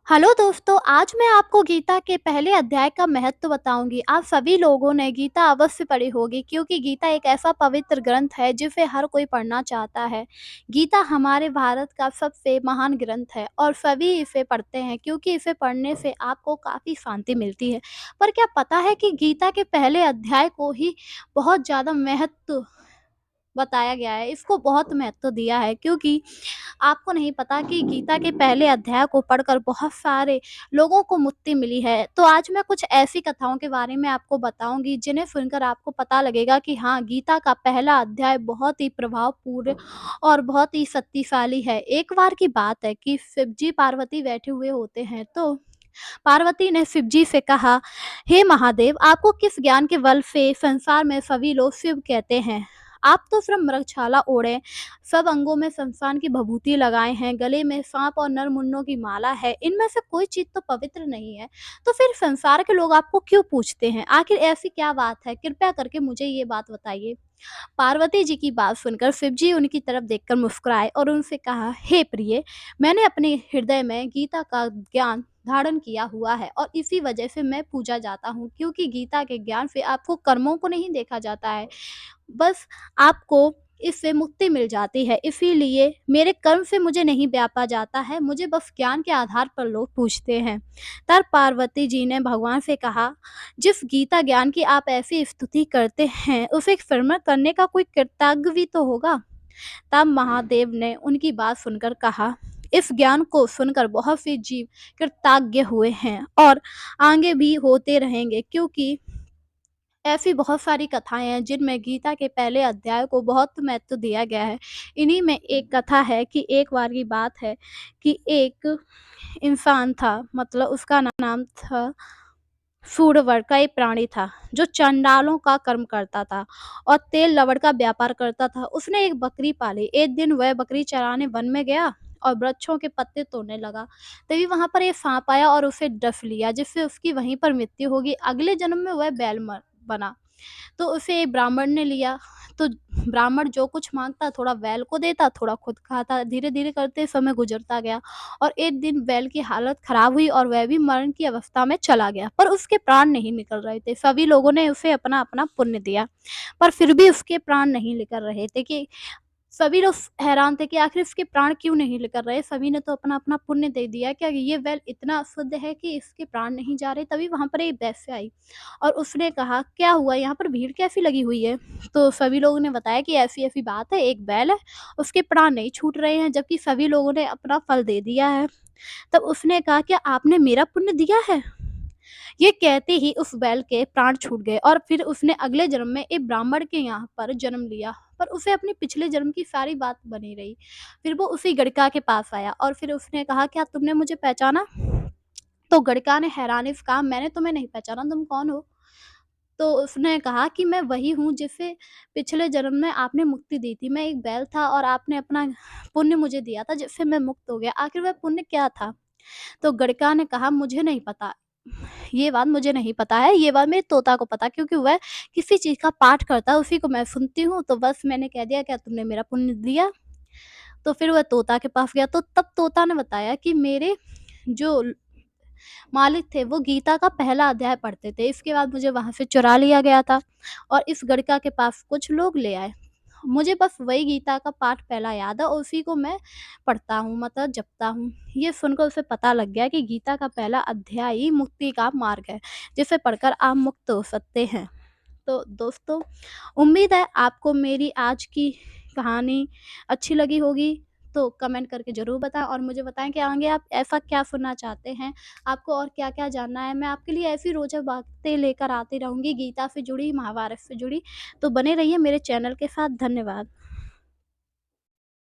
Hello दोस्तों, आज मैं आपको गीता के पहले अध्याय का महत्व बताऊंगी। आप सभी लोगों ने गीता अवश्य पढ़ी होगी क्योंकि गीता एक ऐसा पवित्र ग्रंथ है जिसे हर कोई पढ़ना चाहता है। गीता हमारे भारत का सबसे महान ग्रंथ है और सभी इसे पढ़ते हैं क्योंकि इसे पढ़ने से आपको काफ़ी शांति मिलती है। पर क्या पता है कि गीता के पहले अध्याय को ही बहुत ज़्यादा महत्व बताया गया है, इसको बहुत महत्व दिया है क्योंकि आपको नहीं पता कि गीता के पहले अध्याय को पढ़कर बहुत सारे लोगों को मुक्ति मिली है। तो आज मैं कुछ ऐसी कथाओं के बारे में आपको बताऊँगी जिन्हें सुनकर आपको पता लगेगा कि हाँ, गीता का पहला अध्याय बहुत ही प्रभावपूर्ण और बहुत ही शक्तिशाली है। एक बार की बात है कि शिव जी पार्वती बैठे हुए होते हैं, तो पार्वती ने शिव जी से कहा, हे महादेव, आपको किस ज्ञान के बल से संसार में सभी लोग शिव कहते हैं? आप तो सिर्फ मृगछाला ओढ़े, सब अंगों में शमशान की भभूति लगाए हैं, गले में सांप और नरमुन्नों की माला है, इनमें से कोई चीज तो पवित्र नहीं है। तो फिर संसार के लोग आपको क्यों पूछते हैं? आखिर ऐसी क्या बात है? कृपया करके मुझे ये बात बताइए। पार्वती जी की बात सुनकर शिव जी उनकी तरफ देखकर मुस्कुराए और उनसे कहा, हे प्रिय, मैंने अपने हृदय में गीता का ज्ञान धारण किया हुआ है और इसी वजह से मैं पूजा जाता हूँ क्योंकि गीता के ज्ञान से आपको कर्मों को नहीं देखा जाता है, बस आपको इससे मुक्ति मिल जाती है। इसीलिए मेरे कर्म से मुझे नहीं व्यापा जाता है, मुझे बस ज्ञान के आधार पर लोग पूछते हैं। तब पार्वती जी ने भगवान से कहा, जिस गीता ज्ञान की आप ऐसी स्तुति करते हैं उसे श्रवण करने का कोई कृतज्ञ भी तो होगा। तब महादेव ने उनकी बात सुनकर कहा, इस ज्ञान को सुनकर बहुत से जीव कृतज्ञ हुए हैं और आगे भी होते रहेंगे क्योंकि ऐसी बहुत सारी कथाएं हैं जिनमें गीता के पहले अध्याय को बहुत महत्व दिया गया है। इन्हीं में एक कथा है कि एक बार की बात है कि एक इंसान था, मतलब उसका नाम था सूरवर, का एक प्राणी था जो चंडालों का कर्म करता था और तेल लवड़ का व्यापार करता था। उसने एक बकरी पाली। एक दिन वह बकरी चराने वन में गया और वृक्षों के पत्ते तोड़ने लगा। तभी वहां पर एक सांप आया और उसे डस लिया, जिससे उसकी वहीं पर मृत्यु होगी। अगले जन्म में वह बना। तो उसे एक ब्राह्मण ने लिया। तो ब्राह्मण जो कुछ माँगता थोड़ा बैल को देता, थोड़ा खुद खाता। धीरे-धीरे करते समय गुज़रता गया और एक दिन बैल की हालत खराब हुई और वह भी मरण की अवस्था में चला गया। पर उसके प्राण नहीं निकल रहे थे। सभी लोगों ने उसे अपना-अपना पुण्य दिया, पर फिर भी उसके प्राण नहीं निकल रहे थे कि सभी लोग हैरान थे कि आखिर इसके प्राण क्यों नहीं निकल रहे? सभी ने तो अपना-अपना पुण्य दे दिया, क्या ये बैल इतना अशुद्ध है कि इसके प्राण नहीं जा रहे? तभी वहाँ पर एक वैश्य आई और उसने कहा, क्या हुआ, यहाँ पर भीड़ कैसी लगी हुई है? तो सभी लोगों ने बताया कि ऐसी-ऐसी बात है, एक बैल है, उसके प्राण नहीं छूट रहे हैं, जबकि सभी लोगों ने अपना फल दे दिया है। तब उसने कहा, क्या आपने मेरा पुण्य दिया है? ये कहते ही उस बैल के प्राण छूट गए और फिर उसने अगले जन्म में एक ब्राह्मण के यहाँ पर जन्म लिया, पर उसे अपने पिछले जन्म की सारी बात बनी रही। फिर वो उसी गड़का के पास आया और फिर उसने कहा, क्या तुमने मुझे पहचाना? तो गड़का ने हैरानी से कहा, मैंने तुम्हें नहीं पहचाना, तुम कौन हो? तो उसने कहा कि मैं वही हूँ जिसे पिछले जन्म में आपने मुक्ति दी थी। मैं एक बैल था और आपने अपना पुण्य मुझे दिया था जिससे मैं मुक्त हो गया। आखिर वह पुण्य क्या था? तो गड़का ने कहा, मुझे नहीं पता। ये बात मुझे नहीं पता है, ये बात मेरे तोता को पता है क्योंकि वह किसी चीज़ का पाठ करता है, उसी को मैं सुनती हूँ, तो बस मैंने कह दिया, क्या तुमने मेरा पुण्य दिया? तो फिर वह तोता के पास गया, तो तब तोता ने बताया कि मेरे जो मालिक थे वो गीता का पहला अध्याय पढ़ते थे। इसके बाद मुझे वहाँ से चुरा लिया गया था और इस गड़का के पास कुछ लोग ले आए। मुझे बस वही गीता का पाठ पहला याद है और उसी को मैं पढ़ता हूँ, मतलब जपता हूँ। ये सुनकर उसे पता लग गया कि गीता का पहला अध्याय ही मुक्ति का मार्ग है, जिसे पढ़कर आप मुक्त हो सकते हैं। तो दोस्तों, उम्मीद है आपको मेरी आज की कहानी अच्छी लगी होगी। तो कमेंट करके ज़रूर बताएँ और मुझे बताएँ कि आगे आप ऐसा क्या सुनना चाहते हैं, आपको और क्या-क्या जानना है। मैं आपके लिए ऐसी रोचक बातें लेकर आती रहूँगी, गीता से जुड़ी, महाभारत से जुड़ी। तो बने रहिए मेरे चैनल के साथ। धन्यवाद।